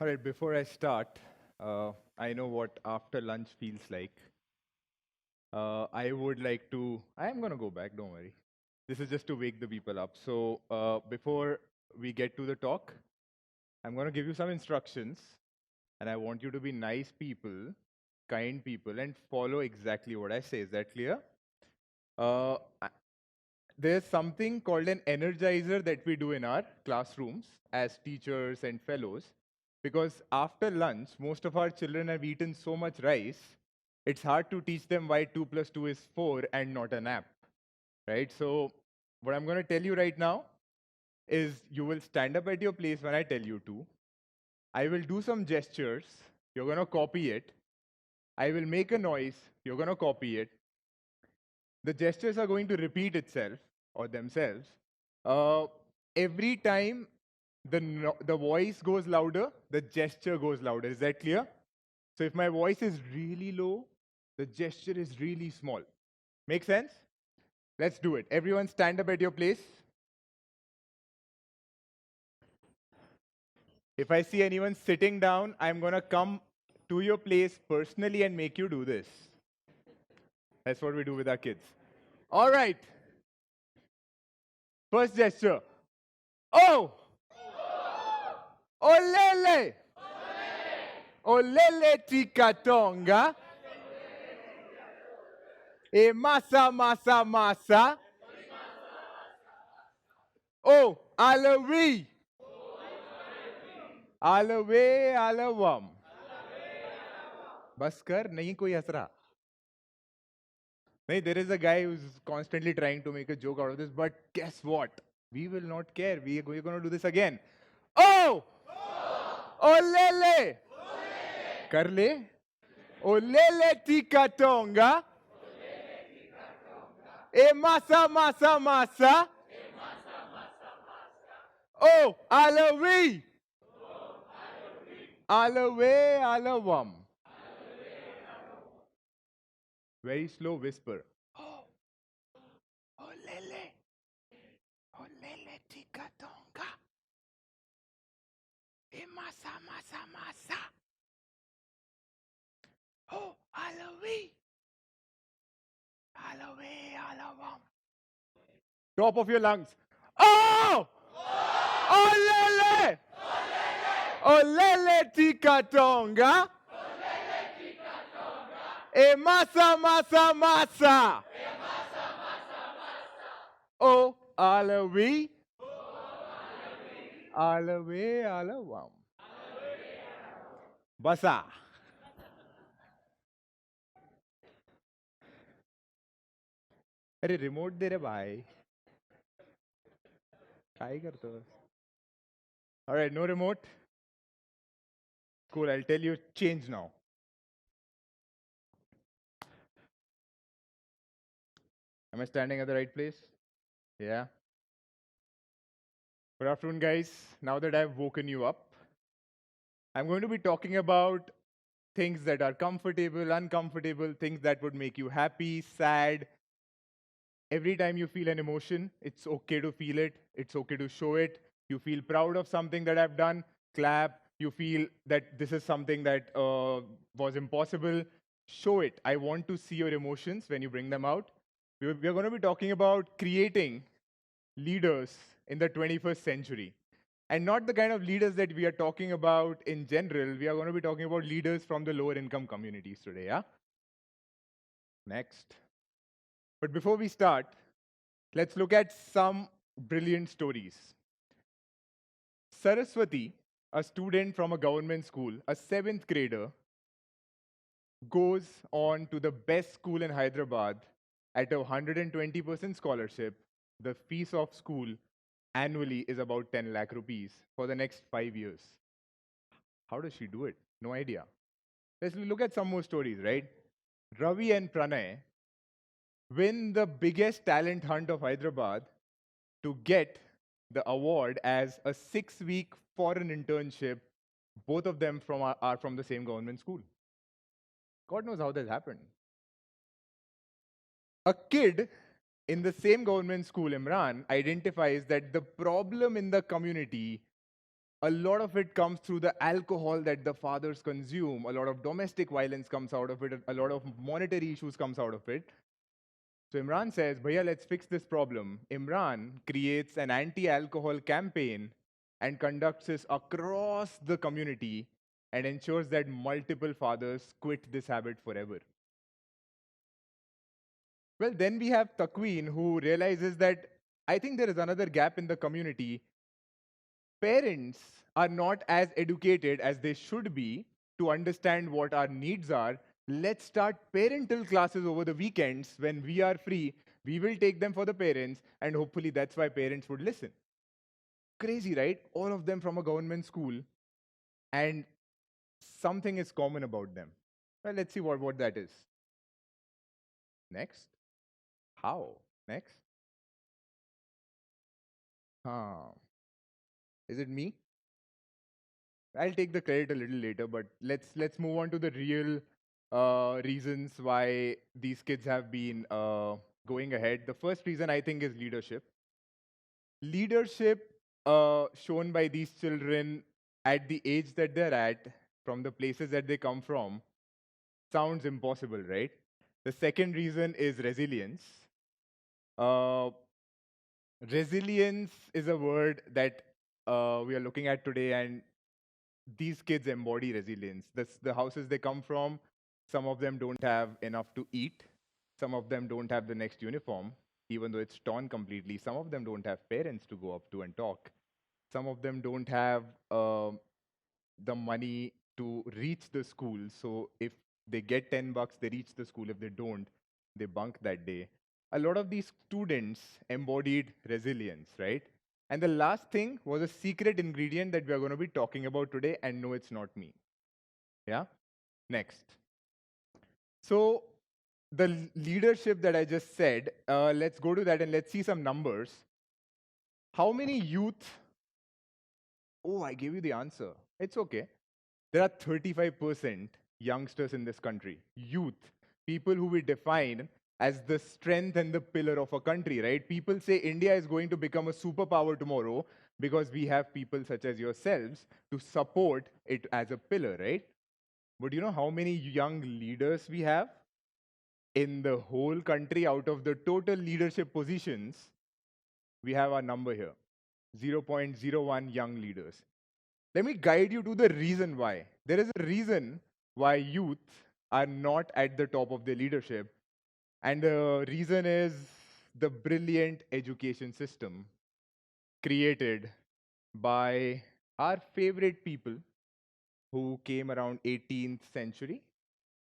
All right, before I start, I know what after lunch feels like. I would like to, I'm going to go back, don't worry. This is just to wake the people up. So before we get to the talk, I'm going to give you some instructions, and I want you to be nice people, kind people, and follow exactly what I say. Is that clear? I- there's something called an energizer that we do in our classrooms as teachers and fellows. Because after lunch, most of our children have eaten so much rice, it's hard to teach them why 2 plus 2 is 4 and not a nap, right? So what I'm going to tell you right now is you will stand up at your place when I tell you to. I will do some gestures. You're going to copy it. I will make a noise. You're going to copy it. The gestures are going to repeat itself or themselves. Uh, every time the voice goes louder, the gesture goes louder. Is that clear? So if my voice is really low, the gesture is really small. Make sense? Let's do it. Everyone stand up at your place. If I see anyone sitting down, I'm going to come to your place personally and make you do this. That's what we do with our kids. All right. First gesture. Oh! Olele! Olele tikatonga. E masa masa masa. Oh, alawi. Alawe alawam. बस कर नहीं कोई हंस रहा नहीं there is a guy who's constantly trying to make a joke out of this but guess what we will not care we're going to do this again oh oh lele कर ले oh lele tika tonga e masa masa masa oh alawi alawe alawam very slow whisper oh lele tika tonga e masa masa masa oh alawi alawe alawam top of your lungs oh oh lele oh lele tika tonga e masa masa masa oh alawi alawe alawam basa अरे remote दे रे भाई काय करतो all right no remote cool I'll tell you change now am I standing at the right place yeah good afternoon guys now that I've woken you up I'm going to be talking about things that are comfortable uncomfortable things that would make you happy sad every time you feel an emotion, it's okay to feel it, it's okay to show it. You feel proud of something that I've done, clap. You feel that this is something that was impossible, show it. I want to see your emotions when you bring them out. We're going to be talking about creating leaders in the 21st century. And not the kind of leaders that we are talking about in general. We are going to be talking about leaders from the lower income communities today, yeah? Next. But before we start, let's look at some brilliant stories. Saraswati, a student from a government school, a seventh grader, goes on to the best school in Hyderabad at a 120% scholarship. The fees of school annually is about 10 lakh rupees for the next 5 years. How does she do it? No idea. Let's look at some more stories, right? Ravi and Pranay win the biggest talent hunt of Hyderabad to get the award as a 6-week foreign internship. Both of them are from the same government school. God knows how that happened. A kid in the same government school, Imran, identifies that the problem in the community A lot of it comes through the alcohol that the fathers consume. A lot of domestic violence comes out of it. A lot of monetary issues comes out of it. So Imran says, Bhaiya, let's fix this problem. Imran creates an anti-alcohol campaign and conducts this across the community and ensures that multiple fathers quit this habit forever. Well, then we have Takween, who realizes that I think there is another gap in the community. Parents are not as educated as they should be to understand what our needs are. Let's start parental classes over the weekends when we are free. We will take them for the parents, and hopefully that's why parents would listen. Crazy, right? All of them from a government school, and something is common about them. Well, let's see what that is. Next. How? Next. Huh. Is it me? I'll take the credit a little later, but let's move on to the real reasons why these kids have been going ahead. The first reason I think is leadership. Leadership shown by these children at the age that they're at, from the places that they come from, sounds impossible, right? The second reason is resilience. Uh, Resilience is a word that we are looking at today, and these kids embody resilience. The houses they come from, some of them don't have enough to eat. Some of them don't have the next uniform, even though it's torn completely. Some of them don't have parents to go up to and talk. Some of them don't have the money to reach the school. So if they get 10 bucks, they reach the school. If they don't, they bunk that day. A lot of these students embodied resilience, right? And the last thing was a secret ingredient that we are going to be talking about today. And no, it's not me. Yeah? Next. So the leadership that I just said, let's go to that and let's see some numbers. How many youth? Oh, I gave you the answer. It's okay. There are 35% youngsters in this country, youth, people who we define as the strength and the pillar of a country, right? People say India is going to become a superpower tomorrow because we have people such as yourselves to support it as a pillar, right? But you know how many young leaders we have in the whole country? Out of the total leadership positions, we have our number here, 0.01 young leaders. Let me guide you to the reason why. There is a reason why youth are not at the top of their leadership. And the reason is the brilliant education system created by our favorite people who came around 18th century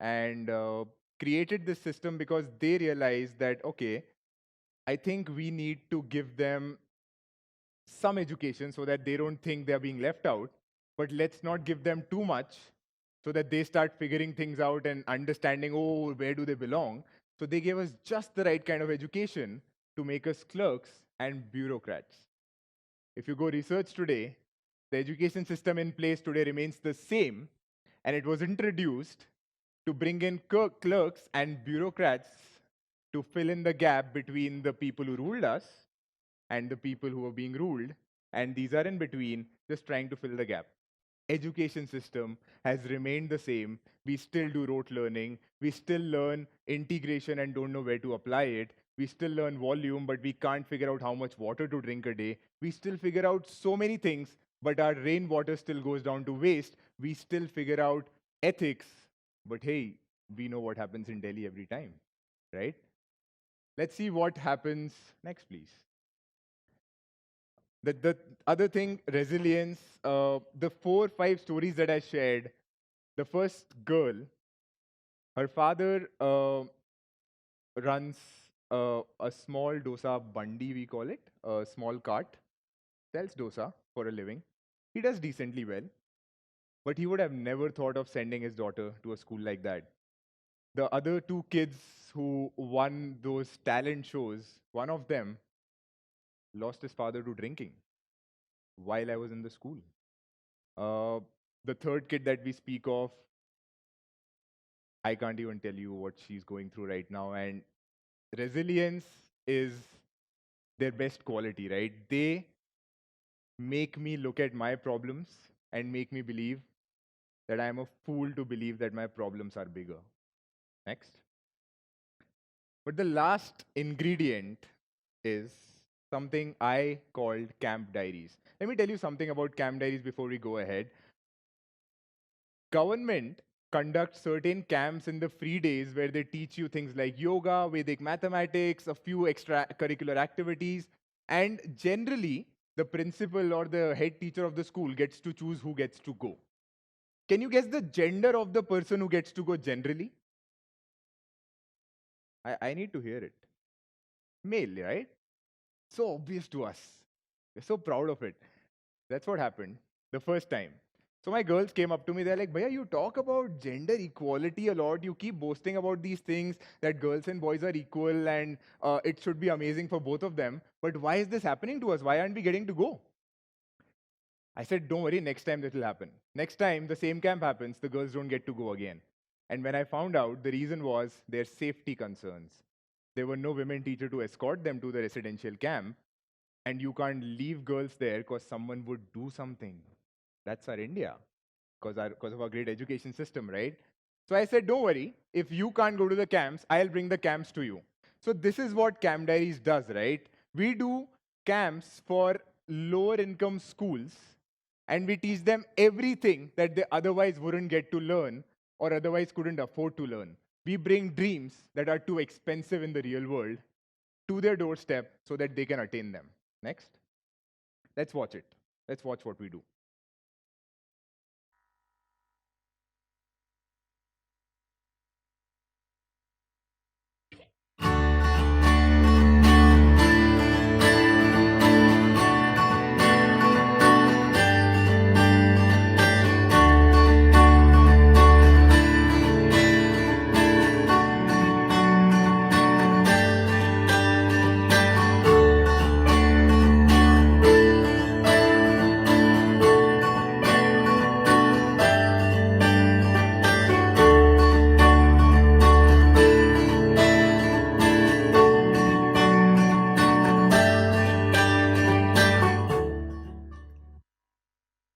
and created this system because they realized that, okay, I think we need to give them some education so that they don't think they're being left out, but let's not give them too much so that they start figuring things out and understanding, oh, where do they belong? So they gave us just the right kind of education to make us clerks and bureaucrats. If you go research today, the education system in place today remains the same, and it was introduced to bring in clerks and bureaucrats to fill in the gap between the people who ruled us and the people who are being ruled, and these are in between, just trying to fill the gap. Education system has remained the same. We still do rote learning. We still learn integration and don't know where to apply it. We still learn volume, but we can't figure out how much water to drink a day. We still figure out so many things, but our rainwater still goes down to waste. We still figure out ethics, but hey, we know what happens in Delhi every time, right? Let's see what happens next, please. The other thing, resilience, the 4 5 stories that I shared, the first girl, her father runs a small dosa bandi, we call it, a small cart, sells dosa for a living. He does decently well, but he would have never thought of sending his daughter to a school like that. The other two kids who won those talent shows, one of them lost his father to drinking while I was in the school. Uh, the third kid that we speak of, I can't even tell you what she's going through right now. And resilience is their best quality, right? They make me look at my problems and make me believe that I am a fool to believe that my problems are bigger. Next. But the last ingredient is something I called Camp Diaries. Let me tell you something about Camp Diaries before we go ahead. Government conducts certain camps in the free days where they teach you things like yoga, Vedic mathematics, a few extracurricular activities, and generally the principal or the head teacher of the school gets to choose who gets to go. Can you guess the gender of the person who gets to go generally? I need to hear it. Male, right? So obvious to us. We're so proud of it. That's what happened the first time. So my girls came up to me, they're like, Bhaiya, you talk about gender equality a lot. You keep boasting about these things that girls and boys are equal and it should be amazing for both of them. But why is this happening to us? Why aren't we getting to go? I said, don't worry, next time this will happen. Next time the same camp happens, the girls don't get to go again. And when I found out, the reason was their safety concerns. There were no women teacher to escort them to the residential camp. And you can't leave girls there because someone would do something. That's our India, because of our great education system, right? So I said, don't worry, if you can't go to the camps, I'll bring the camps to you. So this is what Camp Diaries does, right? We do camps for lower income schools and we teach them everything that they otherwise wouldn't get to learn or otherwise couldn't afford to learn. We bring dreams that are too expensive in the real world to their doorstep so that they can attain them. Next. Let's watch it. Let's watch what we do.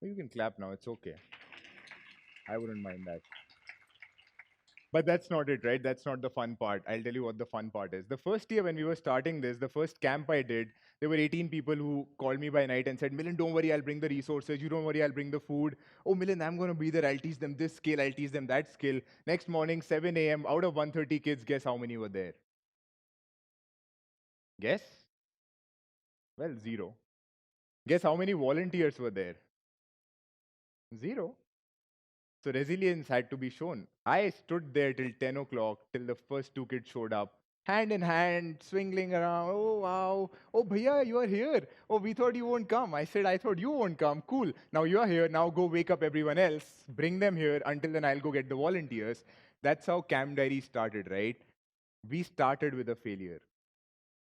You can clap now, it's okay. I wouldn't mind that. But that's not it, right? That's not the fun part. I'll tell you what the fun part is. The first year when we were starting this, the first camp I did, there were 18 people who called me by night and said, Milind, don't worry, I'll bring the resources. You don't worry, I'll bring the food. Oh, Milind, I'm going to be there. I'll teach them this skill. I'll teach them that skill. Next morning, 7 a.m., out of 130 kids, guess how many were there? Guess? Well, zero. Guess how many volunteers were there? Zero. So resilience had to be shown. I stood there till 10 o'clock, till the first two kids showed up, hand in hand, swinging around. Oh, wow. Oh, bhaiya, you are here. Oh, we thought you won't come. I said, I thought you won't come. Cool. Now you are here. Now go wake up everyone else. Bring them here. Until then, I'll go get the volunteers. That's how Camp Diary started, right? We started with a failure.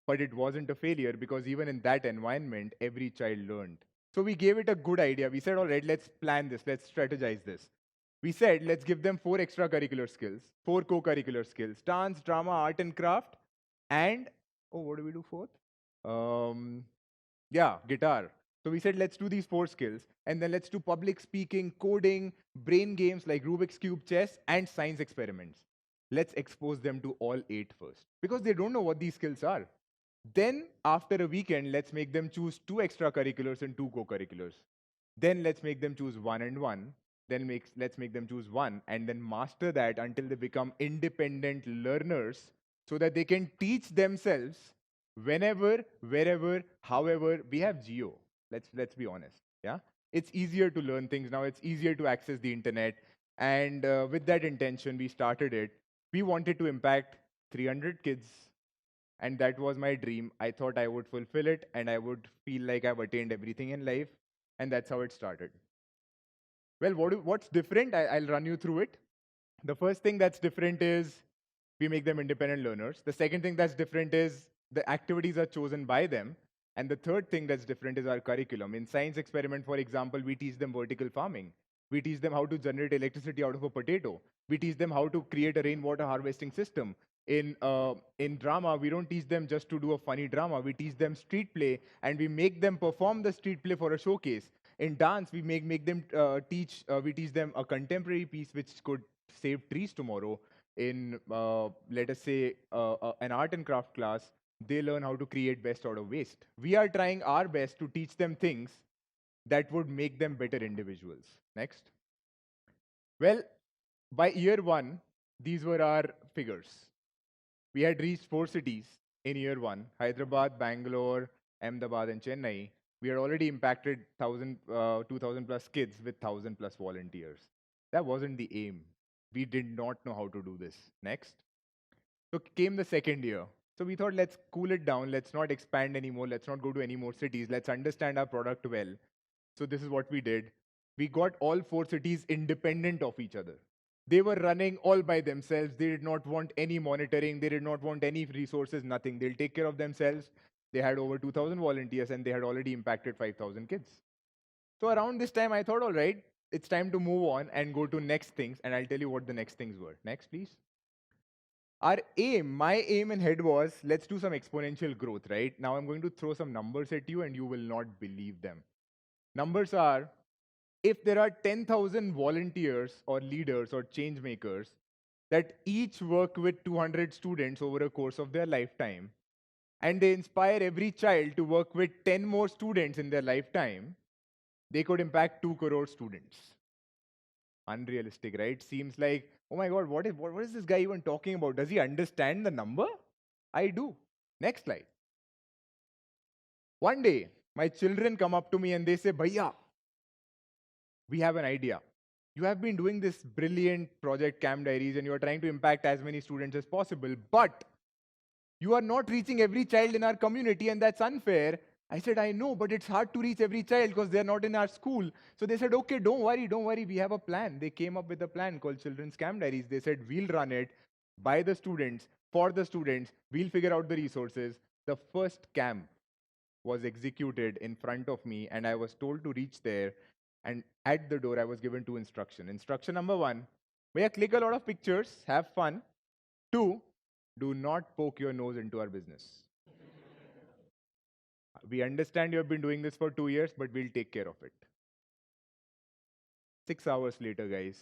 But it wasn't a failure because even in that environment, every child learned. So we gave it a good idea. We said, all right, let's plan this. Let's strategize this. We said, let's give them 4 extracurricular skills, 4 co-curricular skills, dance, drama, art and craft, and, oh, what do we do fourth? Yeah, guitar. So we said, let's do these 4 skills, and then let's do public speaking, coding, brain games like Rubik's Cube, chess, and science experiments. Let's expose them to all 8 first, because they don't know what these skills are. Then, after a weekend, let's make them choose 2 extracurriculars and 2 co-curriculars. Then let's make them choose 1 and 1. Then let's make them choose 1 and then master that until they become independent learners so that they can teach themselves whenever, wherever, however. We have geo. Let's be honest. Yeah, it's easier to learn things now. It's easier to access the internet. And with that intention, we started it. We wanted to impact 300 kids and that was my dream. I thought I would fulfill it and I would feel like I've attained everything in life. And that's how it started. Well, what's different? I'll run you through it. The first thing that's different is we make them independent learners. The second thing that's different is the activities are chosen by them. And the third thing that's different is our curriculum. In science experiment, for example, we teach them vertical farming. We teach them how to generate electricity out of a potato. We teach them how to create a rainwater harvesting system. In drama, we don't teach them just to do a funny drama. We teach them street play, and we make them perform the street play for a showcase. In dance, we make them we teach them a contemporary piece which could save trees tomorrow. In let us say an art and craft class, they learn how to create best out of waste. We are trying our best to teach them things that would make them better individuals. Next. Well, by year one, these were our figures. We had reached 4 cities in year one: Hyderabad, Bangalore, Ahmedabad, and Chennai. We had already impacted 2,000 plus kids with 1,000 plus volunteers. That wasn't the aim. We did not know how to do this. Next. So came the second year. So we thought, let's cool it down. Let's not expand anymore. Let's not go to any more cities. Let's understand our product well. So this is what we did. We got all 4 cities independent of each other. They were running all by themselves. They did not want any monitoring. They did not want any resources, nothing. They'll take care of themselves. They had over 2,000 volunteers and they had already impacted 5,000 kids. So around this time, I thought, all right, it's time to move on and go to next things. And I'll tell you what the next things were. Next, please. Our aim, my aim in head was, let's do some exponential growth, right? Now I'm going to throw some numbers at you and you will not believe them. Numbers are, if there are 10,000 volunteers or leaders or change makers that each work with 200 students over a course of their lifetime, and they inspire every child to work with 10 more students in their lifetime, they could impact 2 crore students. Unrealistic, right? Seems like, oh my God, what is this guy even talking about? Does he understand the number? I do. Next slide. One day, my children come up to me and they say, Bhaiya, we have an idea. You have been doing this brilliant project, Camp Diaries, and you are trying to impact as many students as possible, but you are not reaching every child in our community, and that's unfair. I said, I know, but it's hard to reach every child because they're not in our school. So they said, okay, don't worry, we have a plan. They came up with a plan called Children's Camp Diaries. They said, we'll run it by the students, for the students, we'll figure out the resources. The first camp was executed in front of me, and I was told to reach there. And at the door, I was given 2 instructions. Instruction number 1, where click a lot of pictures, have fun. 2, do not poke your nose into our business. We understand you have been doing this for 2 years, but we'll take care of it. 6 hours later, guys,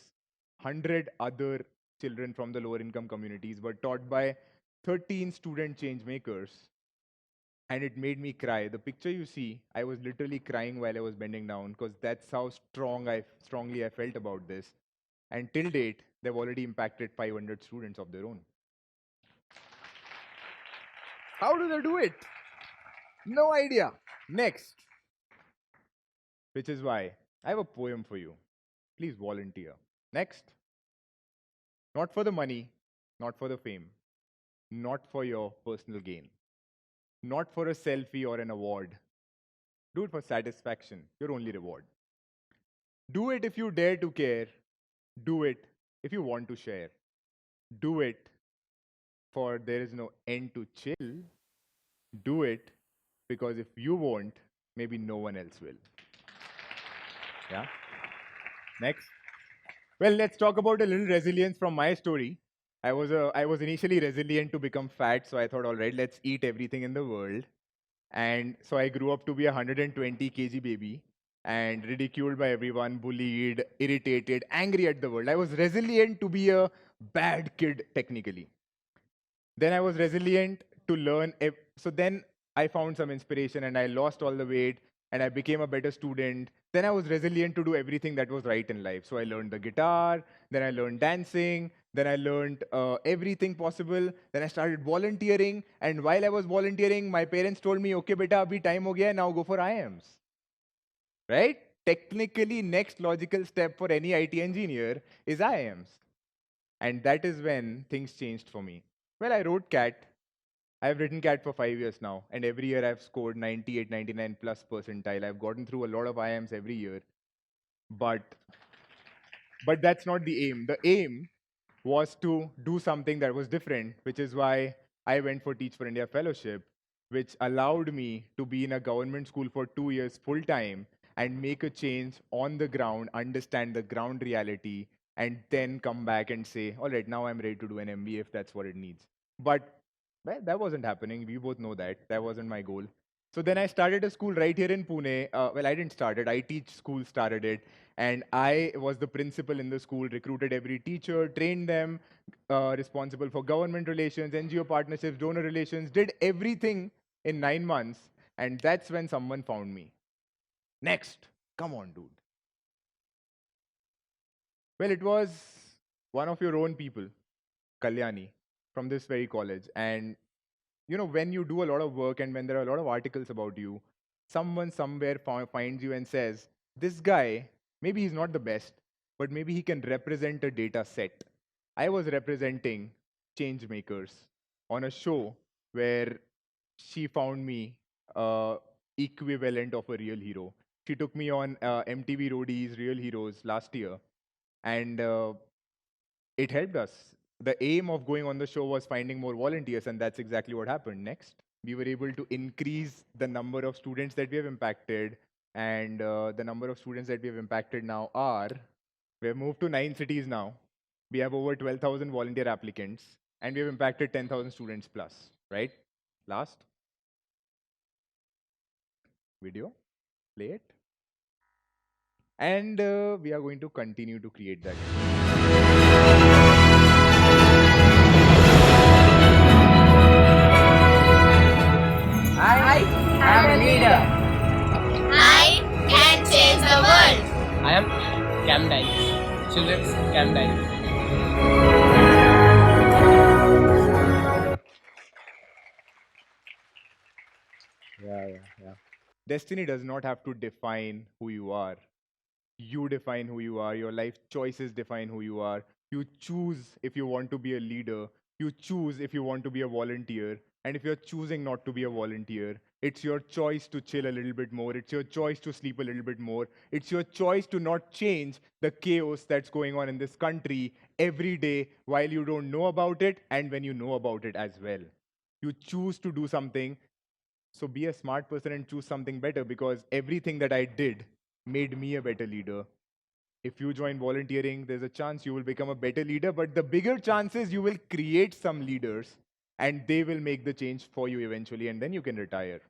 100 other children from the lower income communities were taught by 13 student change makers. And it made me cry. The picture you see, I was literally crying while I was bending down because that's how strongly I felt about this. And till date, they've already impacted 500 students of their own. How do they do it? No idea. Next. Which is why I have a poem for you. Please volunteer. Next. Not for the money, not for the fame, not for your personal gain, not for a selfie or an award. Do it for satisfaction, your only reward. Do it if you dare to care. Do it if you want to share. Do it for there is no end to chill. Do it because if you won't, maybe no one else will. Yeah? Next. Well, let's talk about a little resilience from my story. I was initially resilient to become fat, so I thought, all right, let's eat everything in the world. And so I grew up to be a 120 kg baby and ridiculed by everyone, bullied, irritated, angry at the world. I was resilient to be a bad kid, technically. Then I was resilient to learn. So then I found some inspiration and I lost all the weight and I became a better student. Then I was resilient to do everything that was right in life. So I learned the guitar, then I learned dancing, then I learned everything possible. Then I started volunteering. And while I was volunteering, my parents told me, okay, beta, abhi time ho gaya, now go for IIMs. Right? Technically, next logical step for any IT engineer is IIMs. And that is when things changed for me. Well, I wrote CAT. I've written CAT for 5 years now, and every year I've scored 98, 99 plus percentile. I've gotten through a lot of IIMs every year, but that's not the aim. The aim was to do something that was different, which is why I went for Teach for India Fellowship, which allowed me to be in a government school for 2 years full time and make a change on the ground, understand the ground reality, and then come back and say, all right, now I'm ready to do an MBA if that's what it needs. But well, that wasn't happening. We both know that. That wasn't my goal. So then I started a school right here in Pune. Well, I didn't start it. I teach school started it. And I was the principal in the school, recruited every teacher, trained them, responsible for government relations, NGO partnerships, donor relations, did everything in 9 months. And that's when someone found me. Next. Come on, dude. Well, it was one of your own people, Kalyani, from this very college. And when you do a lot of work and when there are a lot of articles about you, someone somewhere finds you and says, this guy, maybe he's not the best, but maybe he can represent a data set. I was representing Changemakers on a show where she found me equivalent of a real hero. She took me on MTV Roadies Real Heroes last year, and it helped us. The aim of going on the show was finding more volunteers, and that's exactly what happened. Next, we were able to increase the number of students that we have impacted, and the number of students that we have impacted now are, we have moved to 9 cities now. We have over 12,000 volunteer applicants, and we have impacted 10,000 students plus, right? Last video, play it. And we are going to continue to create that. I am a leader. I can change the world. I am Cam Diaries. Children's Cam Diaries. Yeah. Destiny does not have to define who you are. You define who you are. Your life choices define who you are. You choose if you want to be a leader. You choose if you want to be a volunteer. And if you're choosing not to be a volunteer, it's your choice to chill a little bit more. It's your choice to sleep a little bit more. It's your choice to not change the chaos that's going on in this country every day while you don't know about it and when you know about it as well. You choose to do something, so be a smart person and choose something better, because everything that I did made me a better leader. If you join volunteering, there's a chance you will become a better leader, but the bigger chance is you will create some leaders and they will make the change for you eventually, and then you can retire.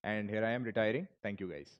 And here I am retiring. Thank you, guys.